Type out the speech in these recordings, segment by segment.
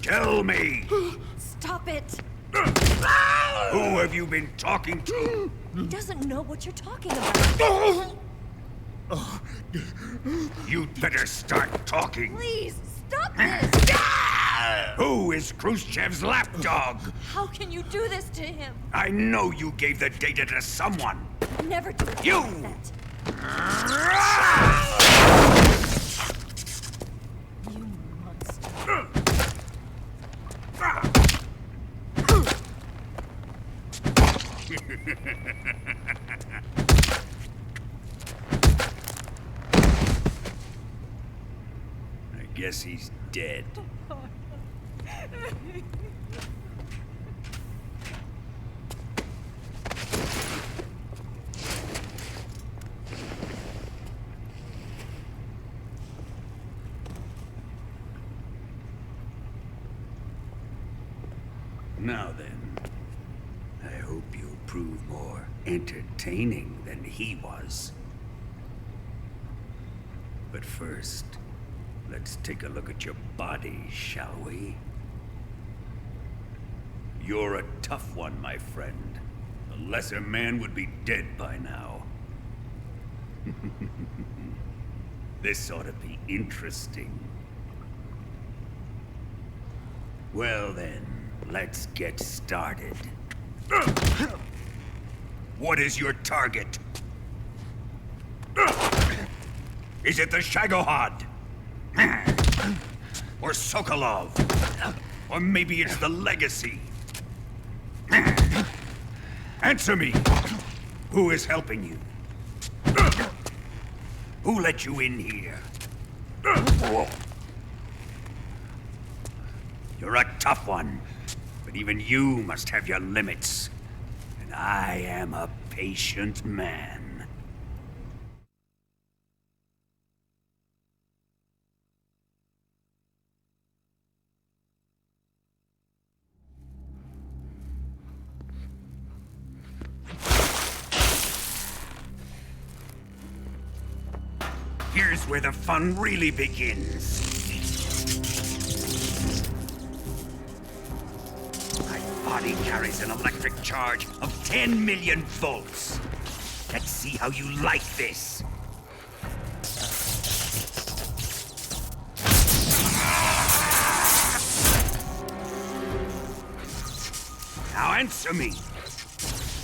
Tell me! Stop it! Who have you been talking to? He doesn't know what you're talking about. You'd better start talking. Please, stop this! Who is Khrushchev's lapdog? How can you do this to him? I know you gave the data to someone. Never do You! that. You monster. I guess he's dead. Now then, I hope you'll prove more entertaining than he was. But first, let's take a look at your body, shall we? You're a tough one, my friend. A lesser man would be dead by now. This ought to be interesting. Well then, let's get started. What is your target? Is it the Shagohod? Or Sokolov? Or maybe it's the Legacy? Answer me! Who is helping you? Who let you in here? You're a tough one, but even you must have your limits. And I am a patient man. Here's where the fun really begins. My body carries an electric charge of 10 million volts. Let's see how you like this. Now answer me.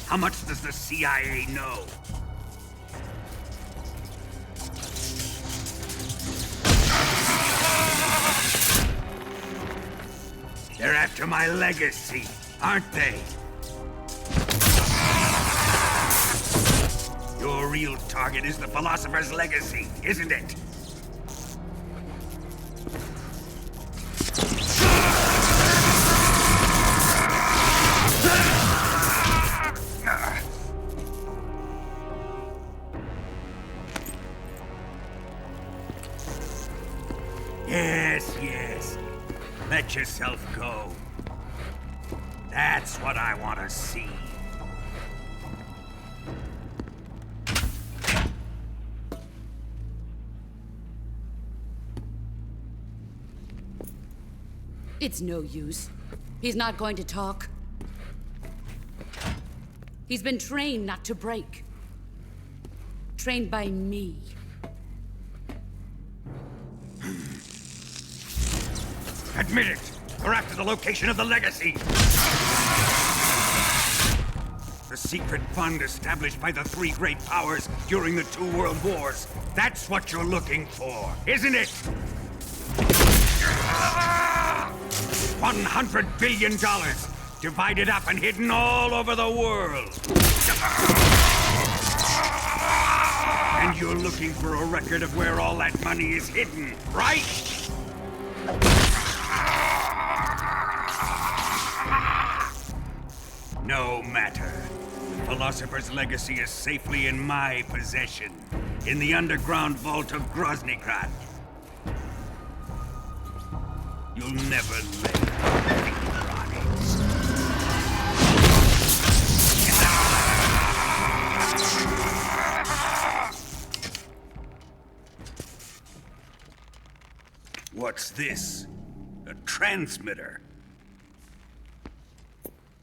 How much does the CIA know? They're after my legacy, aren't they? Your real target is the philosopher's legacy, isn't it? Yes, yes. Let yourself go. That's what I want to see. It's no use. He's not going to talk. He's been trained not to break. Trained by me. Admit it! We're after the location of the legacy! The secret fund established by the three great powers during the 2 world wars. That's what you're looking for, isn't it? $100 billion, divided up and hidden all over the world. And you're looking for a record of where all that money is hidden, right? No matter. The Philosopher's legacy is safely in my possession, in the underground vault of Groznygrad. You'll never live on it. What's this? A A transmitter.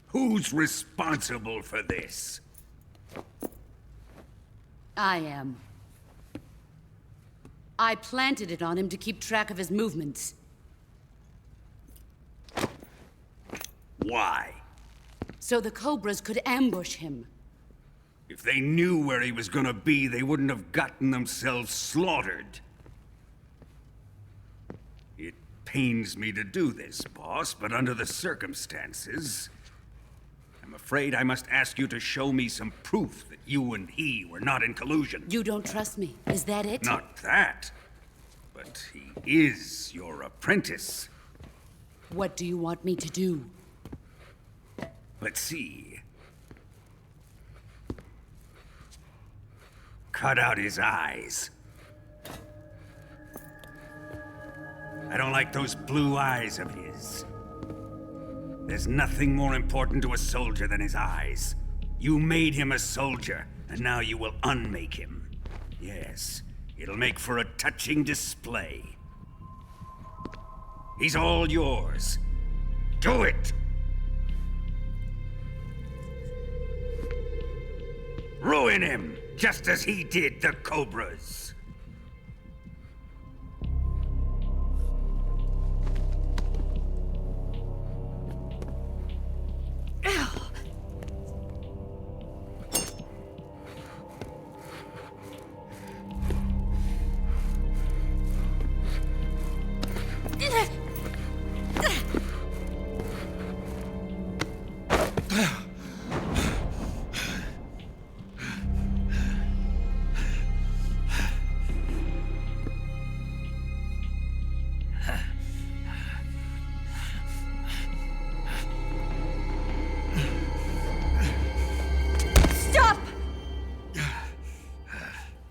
Who's responsible for this? I am. I planted it on him to keep track of his movements. Why? So the Cobras could ambush him. If they knew where he was gonna be, they wouldn't have gotten themselves slaughtered. It pains me to do this, boss, but under the circumstances, I'm afraid I must ask you to show me some proof that you and he were not in collusion. You don't trust me, is that it? Not that, but he is your apprentice. What do you want me to do? Let's see. Cut out his eyes. I don't like those blue eyes of his. There's nothing more important to a soldier than his eyes. You made him a soldier, and now you will unmake him. Yes, it'll make for a touching display. He's all yours. Do it! Ruin him, just as he did the Cobras.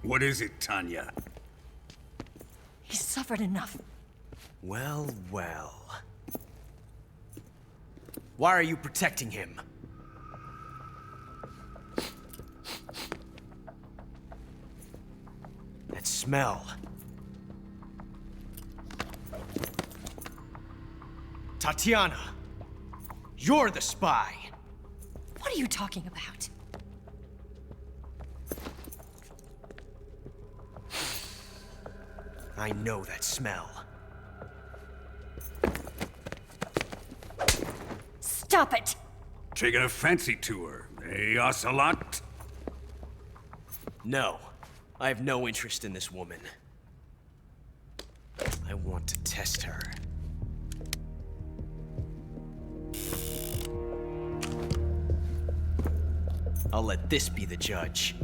What is it, Tanya? He's suffered enough. Well, well. Why are you protecting him? That smell. Tatiana, you're the spy. What are you talking about? I know that smell. Stop it! Taking a fancy to her, eh, Ocelot? No, I have no interest in this woman. I want to test her. I'll let this be the judge.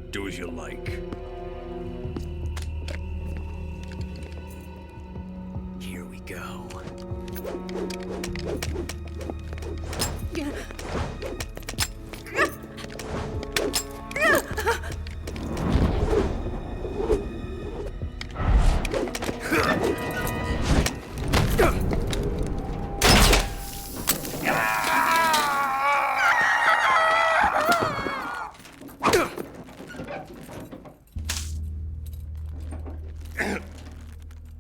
Do as you like. Here we go.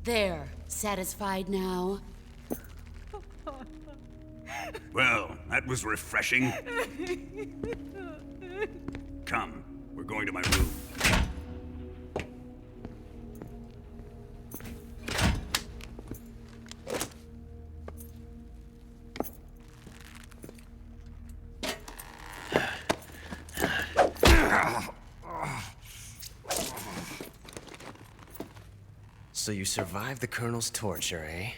There. Satisfied now? Well, that was refreshing. Come, we're going to my room. So you survived the Colonel's torture, eh?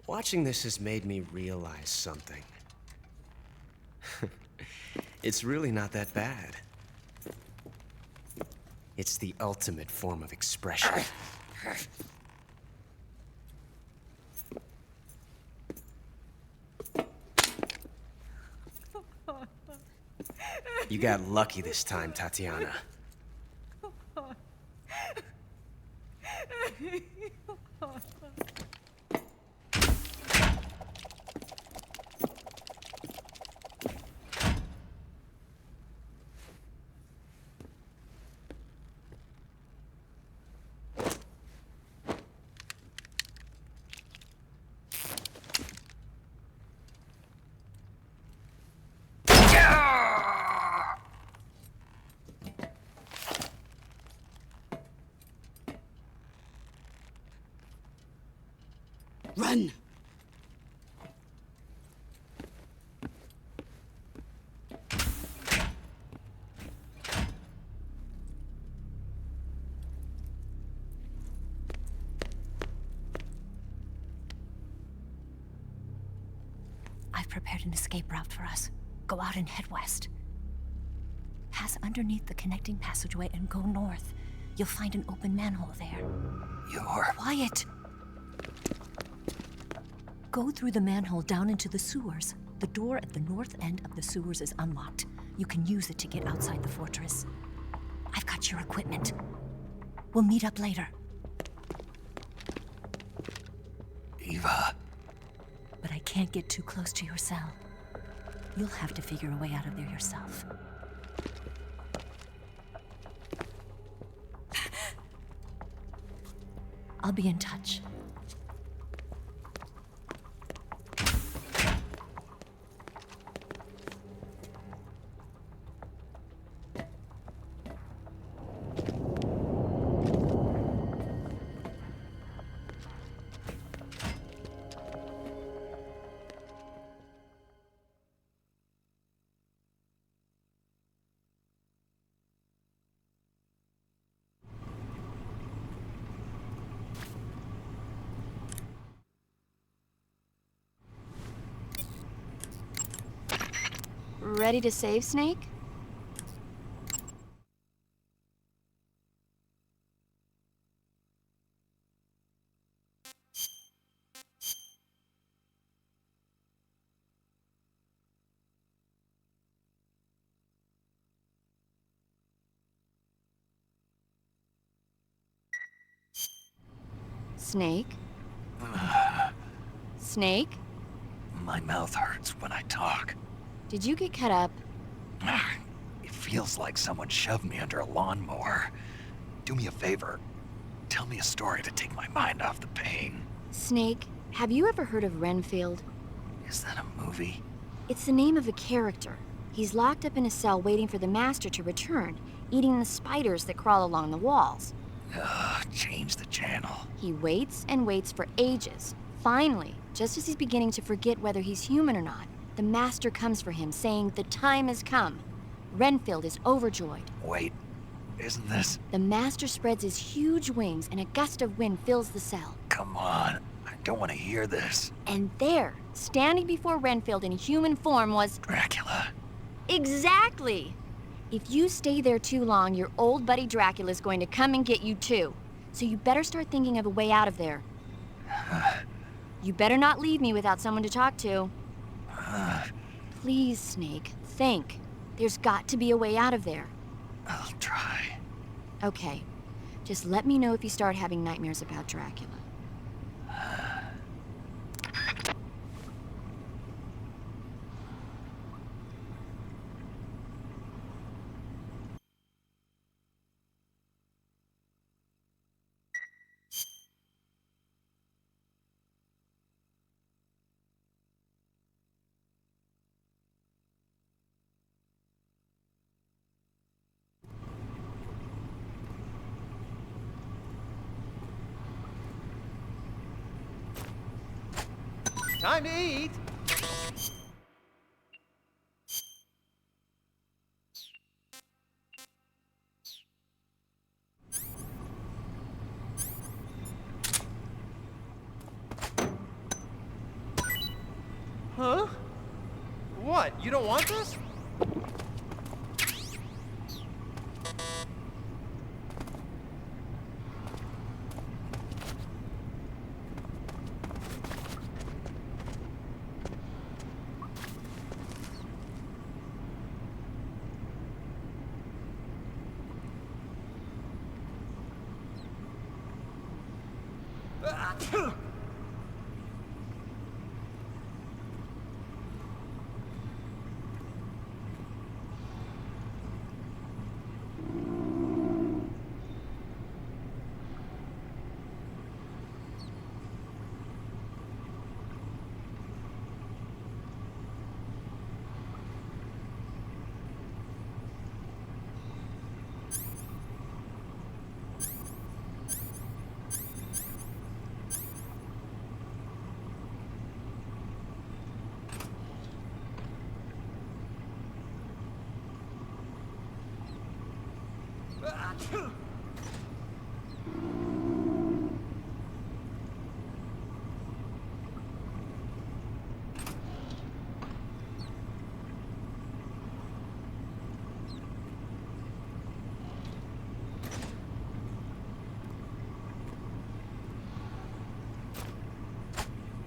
Watching this has made me realize something. It's really not that bad. It's the ultimate form of expression. You got lucky this time, Tatiana. Run! I've prepared an escape route for us. Go out and head west. Pass underneath the connecting passageway and go north. You'll find an open manhole there. You're... Quiet! Go through the manhole down into the sewers. The door at the north end of the sewers is unlocked. You can use it to get outside the fortress. I've got your equipment. We'll meet up later. Eva... But I can't get too close to your cell. You'll have to figure a way out of there yourself. I'll be in touch. Ready to save, Snake? Snake? Snake? My mouth hurts when I talk. Did you get cut up? It feels like someone shoved me under a lawnmower. Do me a favor. Tell me a story to take my mind off the pain. Snake, have you ever heard of Renfield? Is that a movie? It's the name of a character. He's locked up in a cell waiting for the master to return, eating the spiders that crawl along the walls. Change the channel. He waits and waits for ages. Finally, just as he's beginning to forget whether he's human or not, the master comes for him, saying the time has come. Renfield is overjoyed. Wait, isn't this... The master spreads his huge wings and a gust of wind fills the cell. Come on, I don't want to hear this. And there, standing before Renfield in human form was... Dracula. Exactly! If you stay there too long, your old buddy Dracula's going to come and get you too. So you better start thinking of a way out of there. You better not leave me without someone to talk to. Please, Snake, think. There's got to be a way out of there. I'll try. Okay. Just let me know if you start having nightmares about Dracula. Time to eat! Huh? What? You don't want this?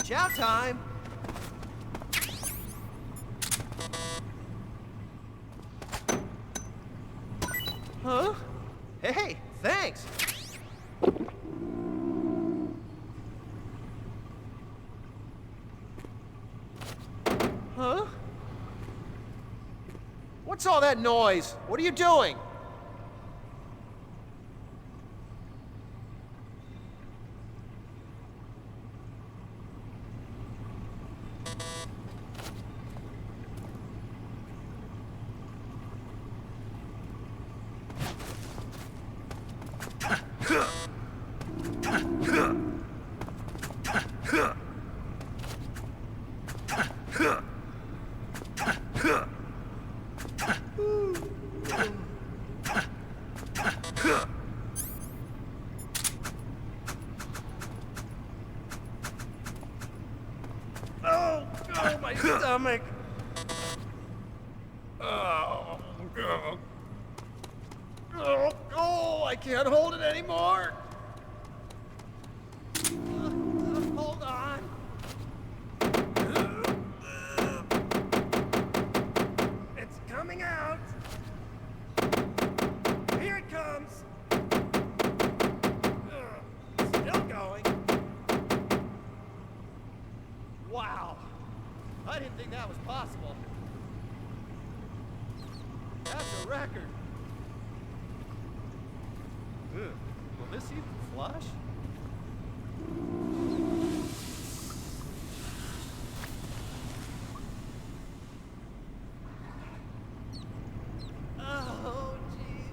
Chow time! Huh? Hey, thanks! Huh? What's all that noise? What are you doing? Oh, my stomach! Oh, I can't hold it anymore! Hold on! It's coming out! Here it comes! Still going! Wow! I didn't think that was possible. That's a record. Ugh. Will this even flush? Oh, jeez.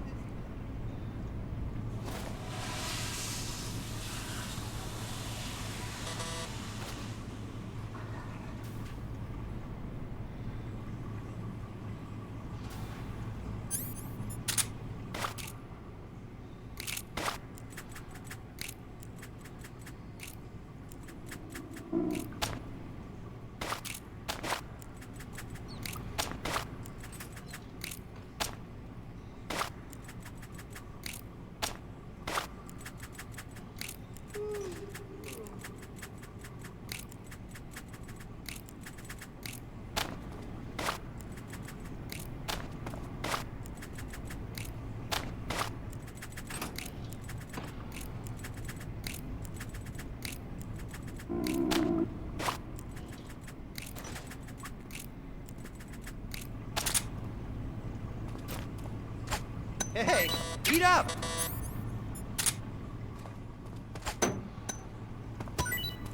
Hey, eat up!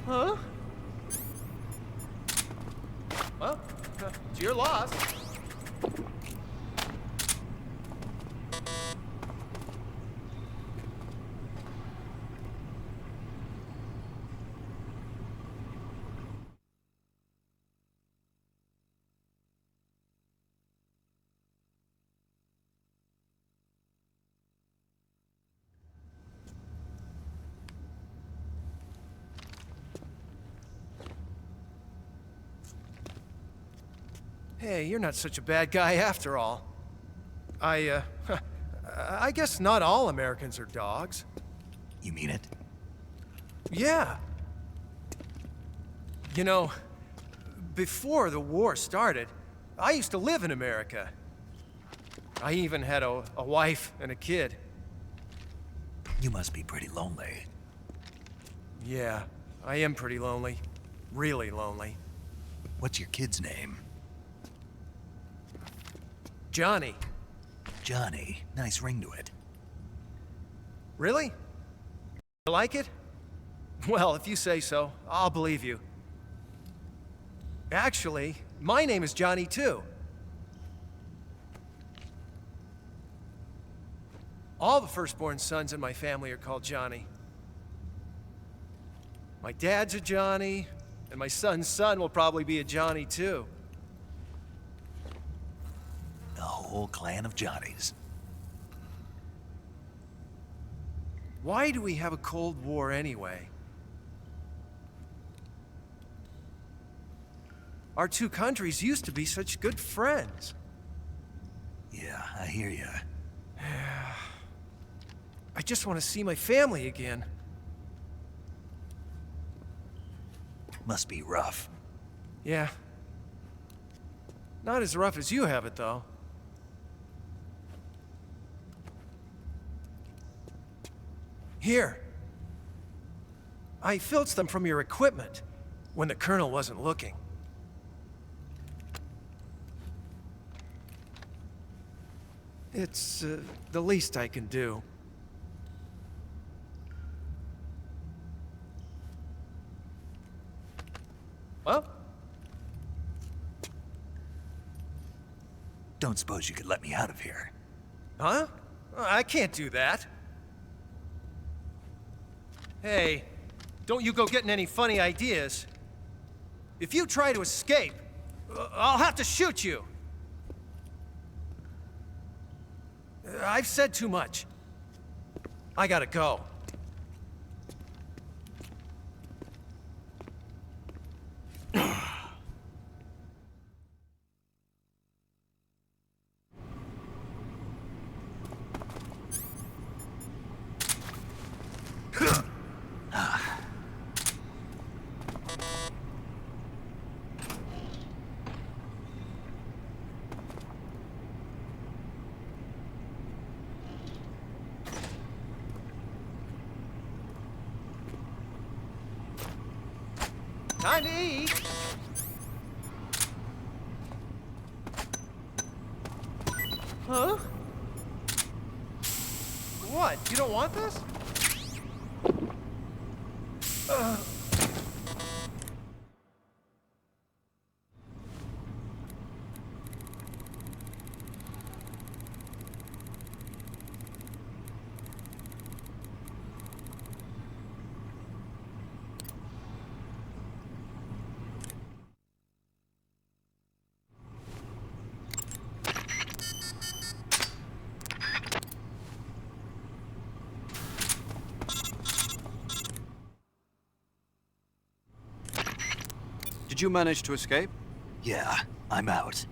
Huh? Well, it's your loss. Hey, you're not such a bad guy after all. I guess not all Americans are dogs. You mean it? Yeah. You know, before the war started, I used to live in America. I even had a wife and a kid. You must be pretty lonely. Yeah, I am pretty lonely. Really lonely. What's your kid's name? Johnny. Johnny. Nice ring to it. Really? You like it? Well, if you say so, I'll believe you. Actually, my name is Johnny too. All the firstborn sons in my family are called Johnny. My dad's a Johnny, and my son's son will probably be a Johnny too. The whole clan of Johnnies. Why do we have a Cold War anyway? Our two countries used to be such good friends. Yeah, I hear ya. I just want to see my family again. Must be rough. Yeah. Not as rough as you have it, though. Here. I filched them from your equipment when the Colonel wasn't looking. It's the least I can do. Well? Don't suppose you could let me out of here? Huh? I can't do that. Hey, don't you go getting any funny ideas. If you try to escape, I'll have to shoot you. I've said too much. I gotta go. Time to eat. Huh? What? You don't want this? Did you manage to escape? Yeah, I'm out.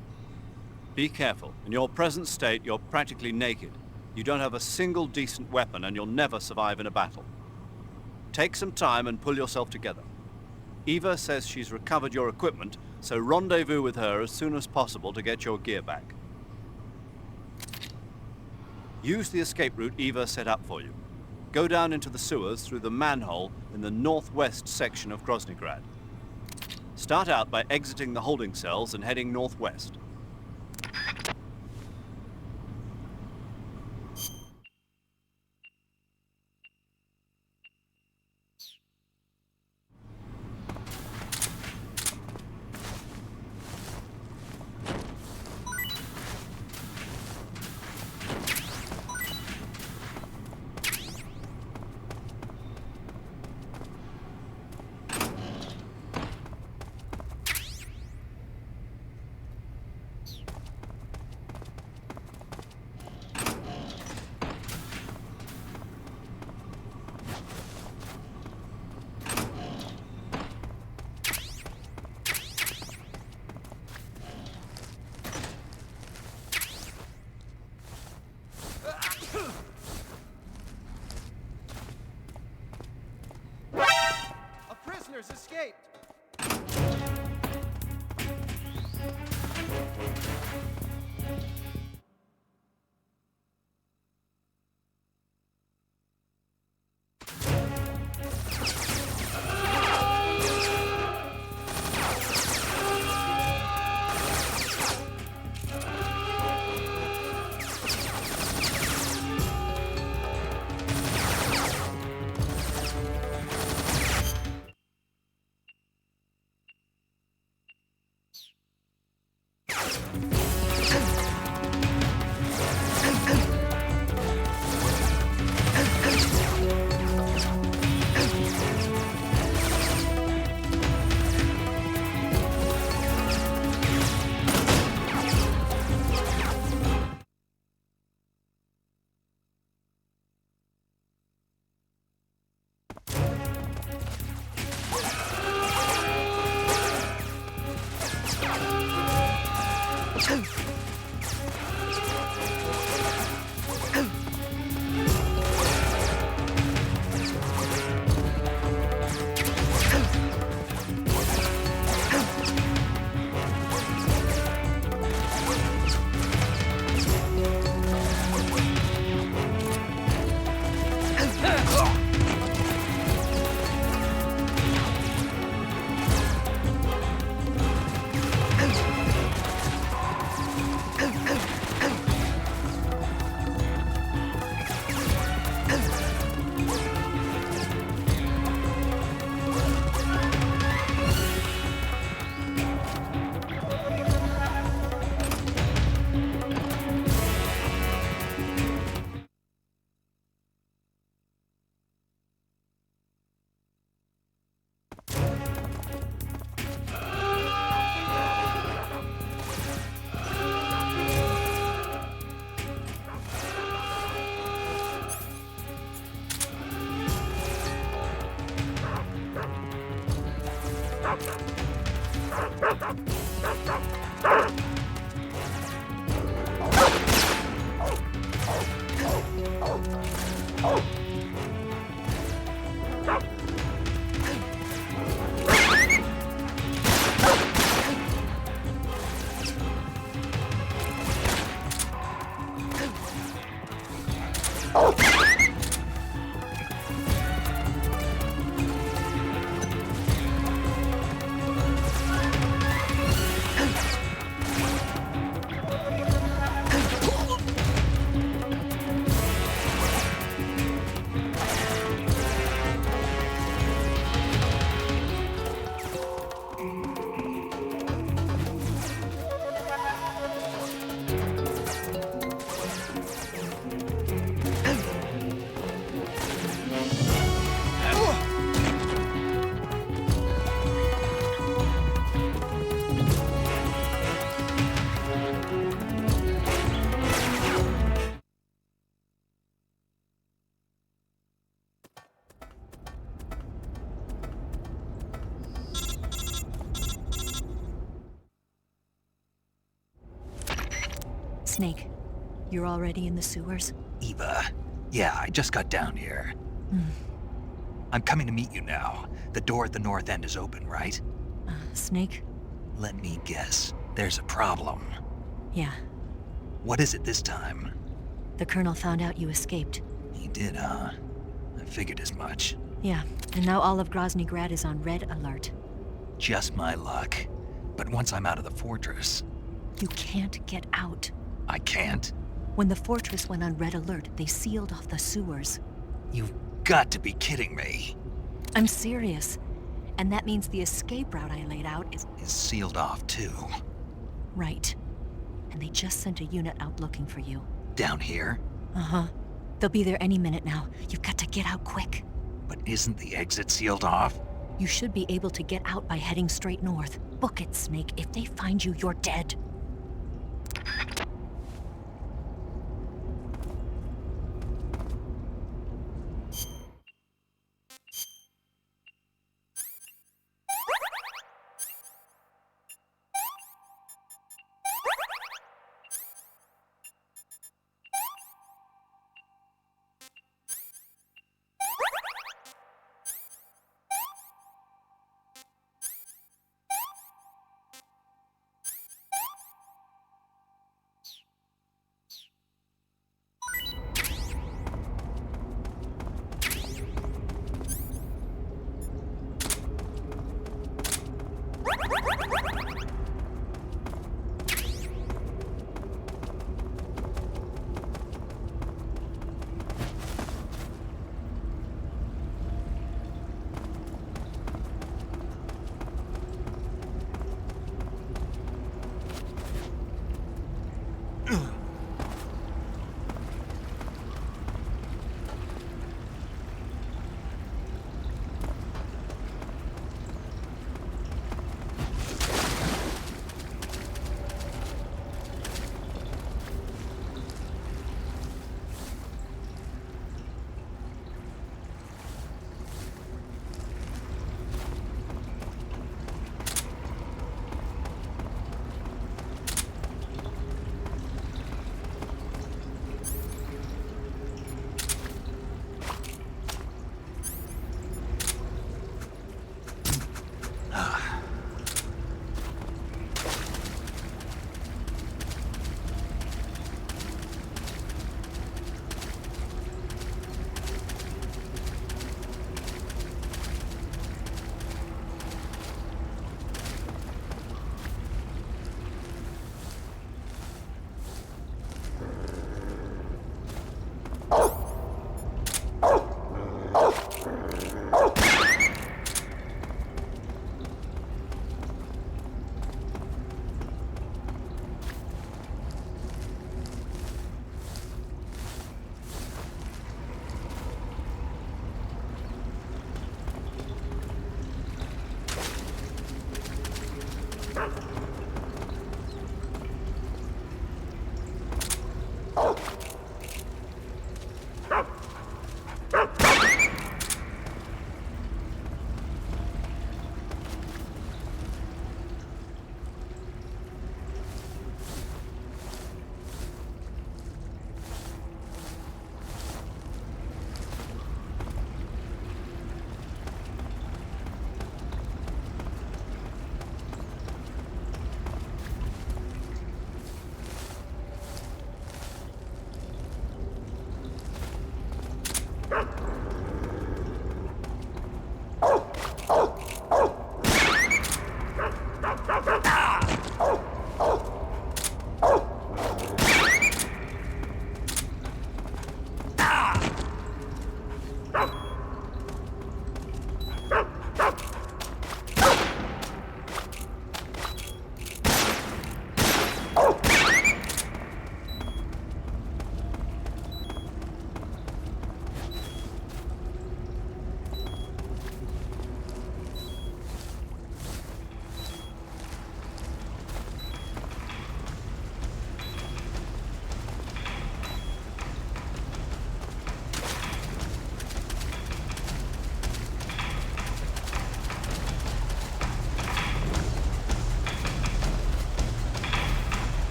Be careful. In your present state, you're practically naked. You don't have a single decent weapon, and you'll never survive in a battle. Take some time and pull yourself together. Eva says she's recovered your equipment, so rendezvous with her as soon as possible to get your gear back. Use the escape route Eva set up for you. Go down into the sewers through the manhole in the northwest section of Groznygrad. Start out by exiting the holding cells and heading northwest. Snake, you're already in the sewers? Eva. Yeah, I just got down here. I'm coming to meet you now. The door at the north end is open, right? Snake? Let me guess. There's a problem. Yeah. What is it this time? The Colonel found out you escaped. He did, huh? I figured as much. Yeah, and now all of Grozny Grad is on red alert. Just my luck. But once I'm out of the fortress... You can't get out. I can't? When the fortress went on red alert, they sealed off the sewers. You've got to be kidding me. I'm serious. And that means the escape route I laid out is Sealed off, too. right. And they just sent a unit out looking for you. Down here? Uh-huh. They'll be there any minute now. You've got to get out quick. But isn't the exit sealed off? You should be able to get out by heading straight north. Book it, Snake. If they find you, you're dead.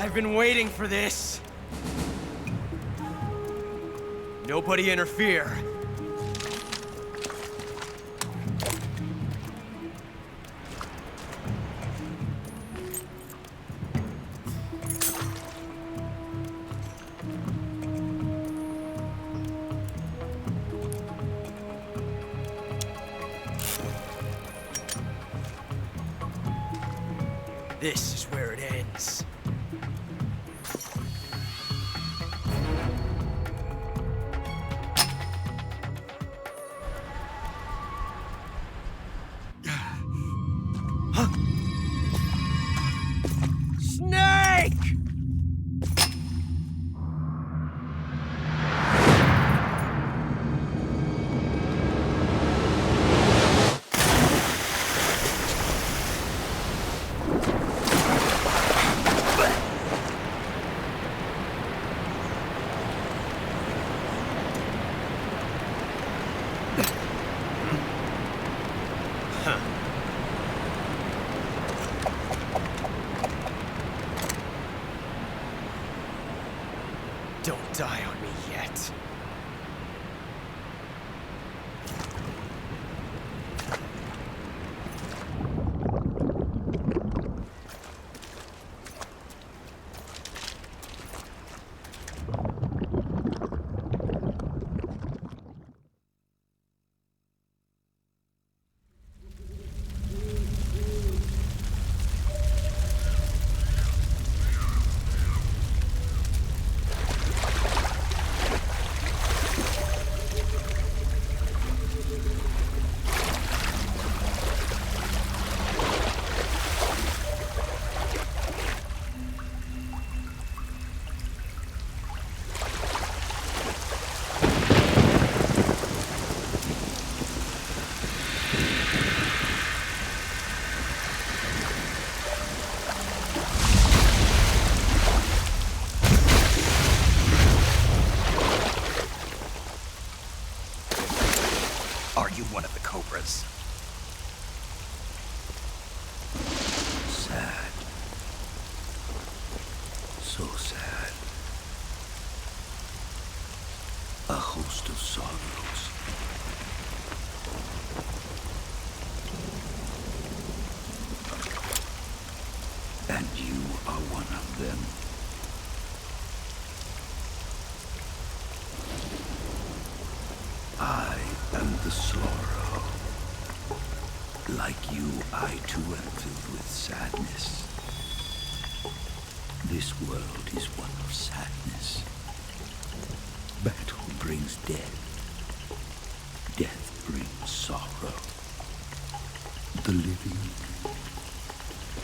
I've been waiting for this. Nobody interfere. This is where it ends. Snake! Don't die on me yet. Are you one of the Cobras? Sad. So sad. A host of sorrows. And you are one of them. I am the sorrow. Like you, I too am filled with sadness. This world is one of sadness. Battle brings death. Death brings sorrow. The living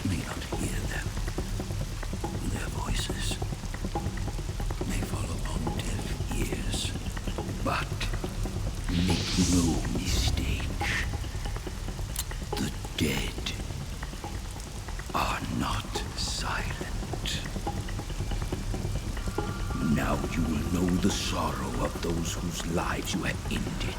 may not hear them. Their voices may fall upon deaf ears. But make no mistake. The dead are not silent. Now you will know the sorrow of those whose lives you have ended.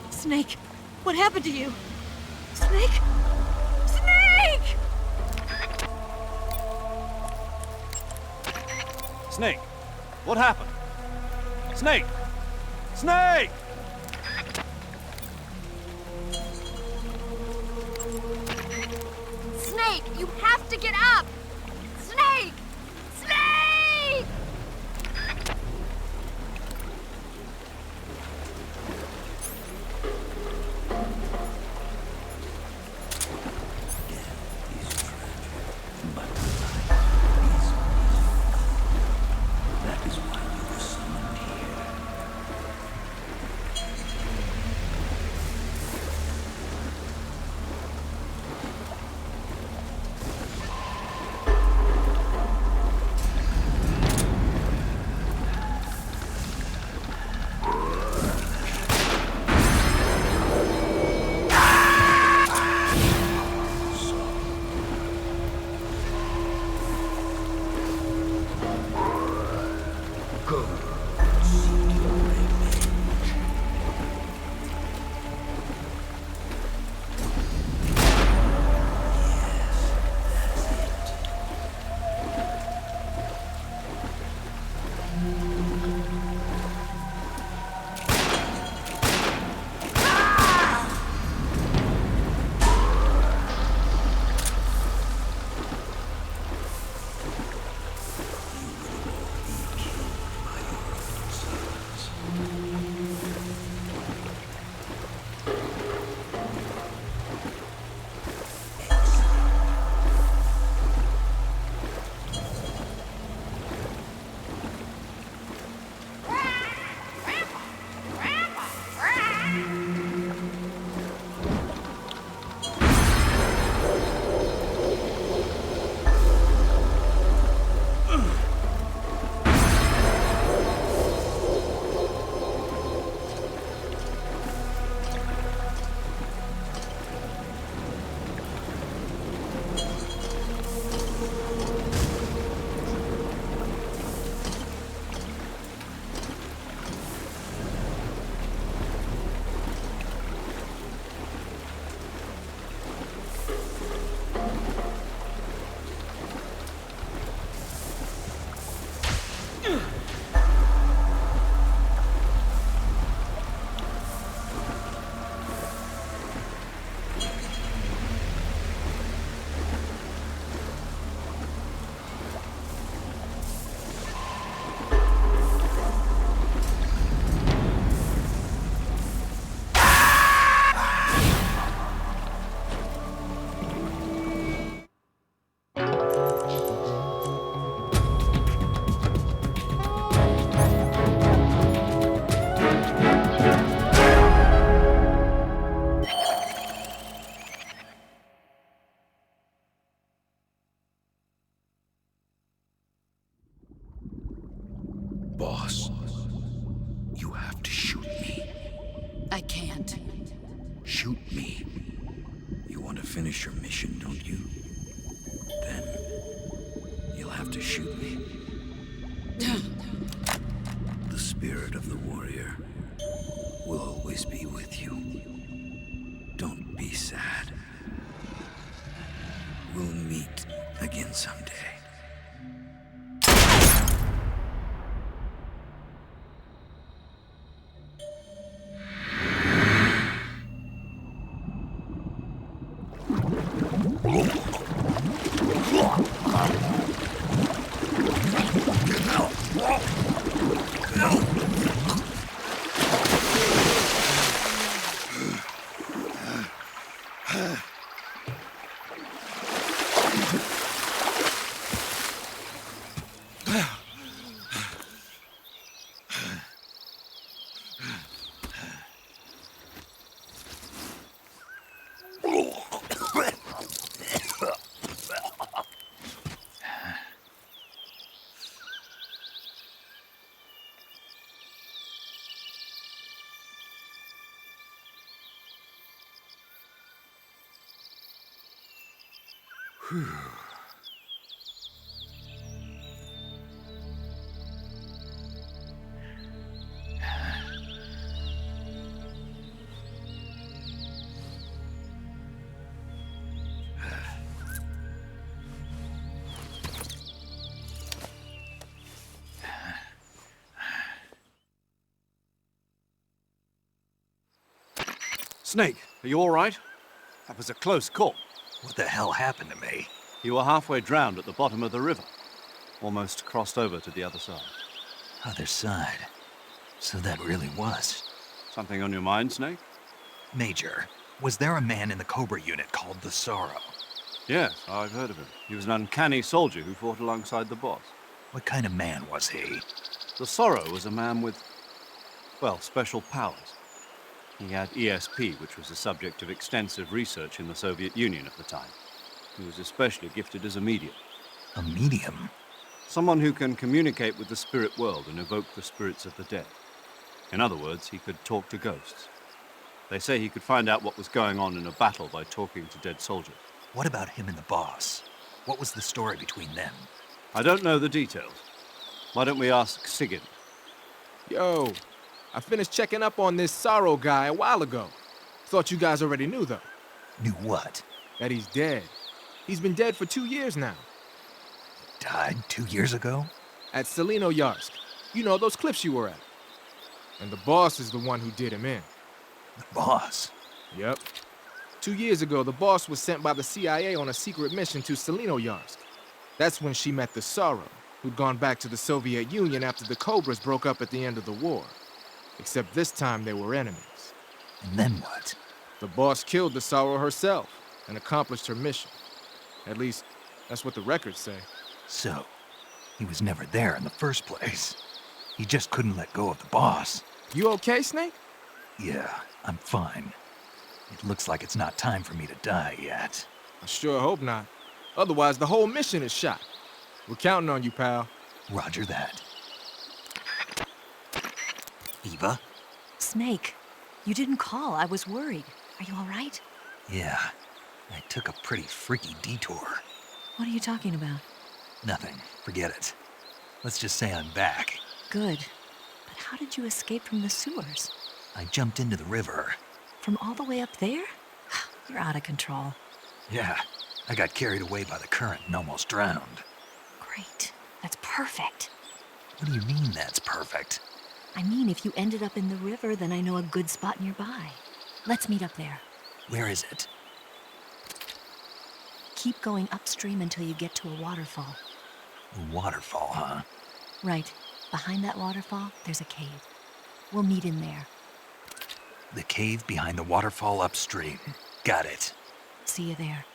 Snake, what happened to you? Snake? Snake! Snake, what happened? Snake! Snake! Snake, you have to get up! Snake! Snake! Boss, you have to shoot me. I can't. Shoot me. You want to finish your mission, don't you? Then you'll have to shoot me. The spirit of the warrior will always be with you. Don't be sad. We'll meet again someday. Snake, are you all right? That was a close call. What the hell happened to me? You were halfway drowned at the bottom of the river. Almost crossed over to the other side. Other side. So that really was. Something on your mind, Snake? Major, was there a man in the Cobra unit called the Sorrow? Yes, I've heard of him. He was an uncanny soldier who fought alongside the boss. What kind of man was he? The Sorrow was a man with, well, special powers. He had ESP, which was the subject of extensive research in the Soviet Union at the time. He was especially gifted as a medium. A medium? Someone who can communicate with the spirit world and evoke the spirits of the dead. In other words, he could talk to ghosts. They say he could find out what was going on in a battle by talking to dead soldiers. What about him and the boss? What was the story between them? I don't know the details. Why don't we ask Sigurd? Yo, I finished checking up on this Sorrow guy a while ago. Thought you guys already knew, though. Knew what? That he's dead. He's been dead for 2 years now. Died 2 years ago? At Selino-Yarsk. You know, those cliffs you were at. And the boss is the one who did him in. The boss? Yep. 2 years ago, the boss was sent by the CIA on a secret mission to Selino-Yarsk. That's when she met the Sorrow, who'd gone back to the Soviet Union after the Cobras broke up at the end of the war. Except this time they were enemies. And then what? The boss killed the Sorrow herself and accomplished her mission. At least, that's what the records say. So, he was never there in the first place. He just couldn't let go of the boss. You okay, Snake? Yeah, I'm fine. It looks like it's not time for me to die yet. I sure hope not. Otherwise, the whole mission is shot. We're counting on you, pal. Roger that. Eva? Snake, you didn't call. I was worried. Are you all right? Yeah, I took a pretty freaky detour. What are you talking about? Nothing. Forget it. Let's just say I'm back. Good. But how did you escape from the sewers? I jumped into the river. From all the way up there? You're out of control. Yeah, I got carried away by the current and almost drowned. Great. That's perfect. What do you mean that's perfect? I mean, if you ended up in the river, then I know a good spot nearby. Let's meet up there. Where is it? Keep going upstream until you get to a waterfall. A waterfall, huh? Right. Behind that waterfall, there's a cave. We'll meet in there. The cave behind the waterfall upstream. Got it. See you there.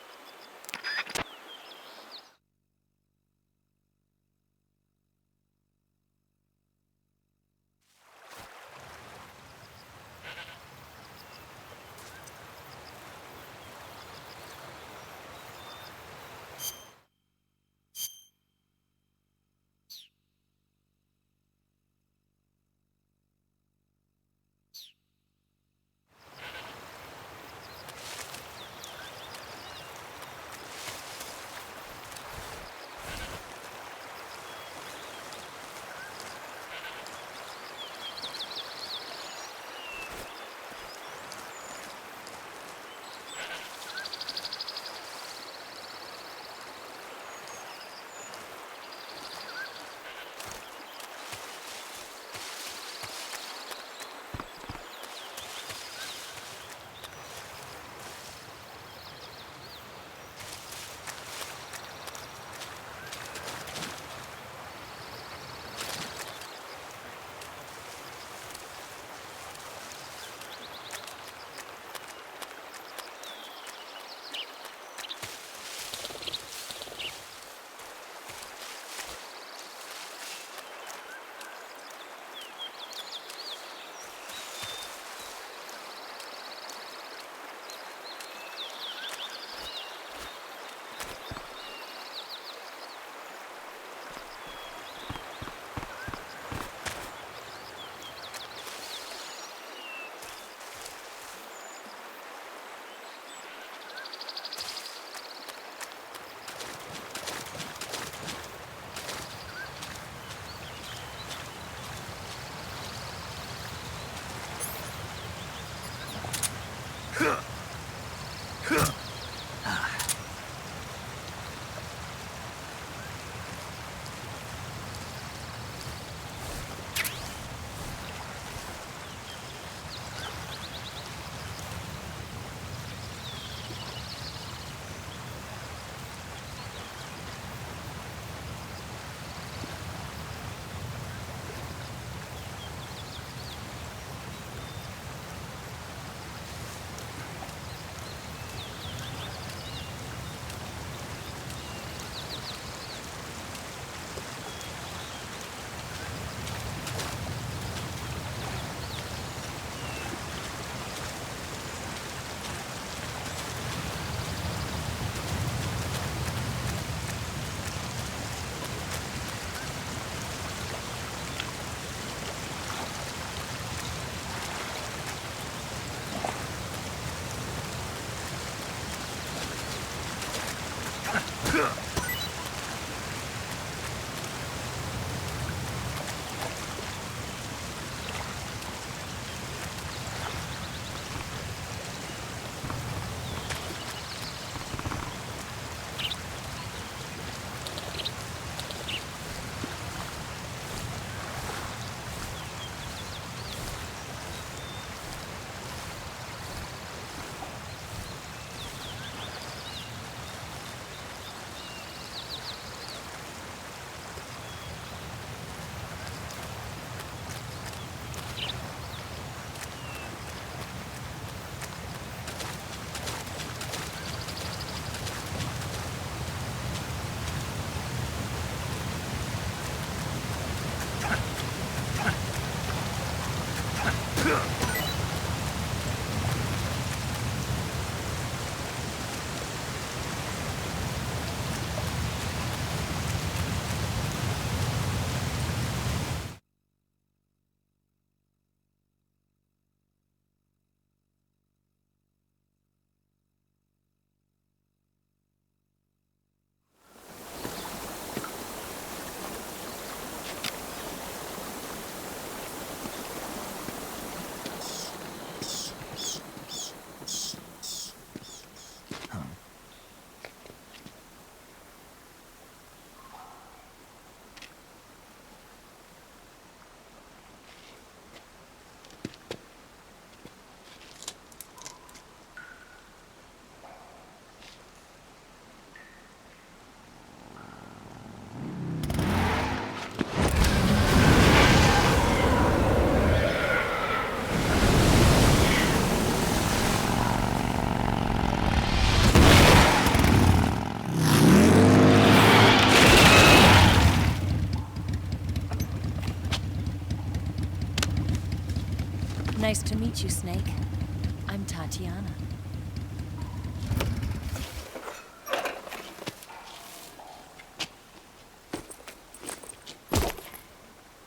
Nice to meet you, Snake. I'm Tatiana.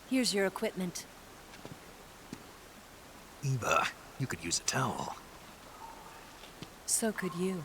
Here's your equipment. Eva, you could use a towel. So could you.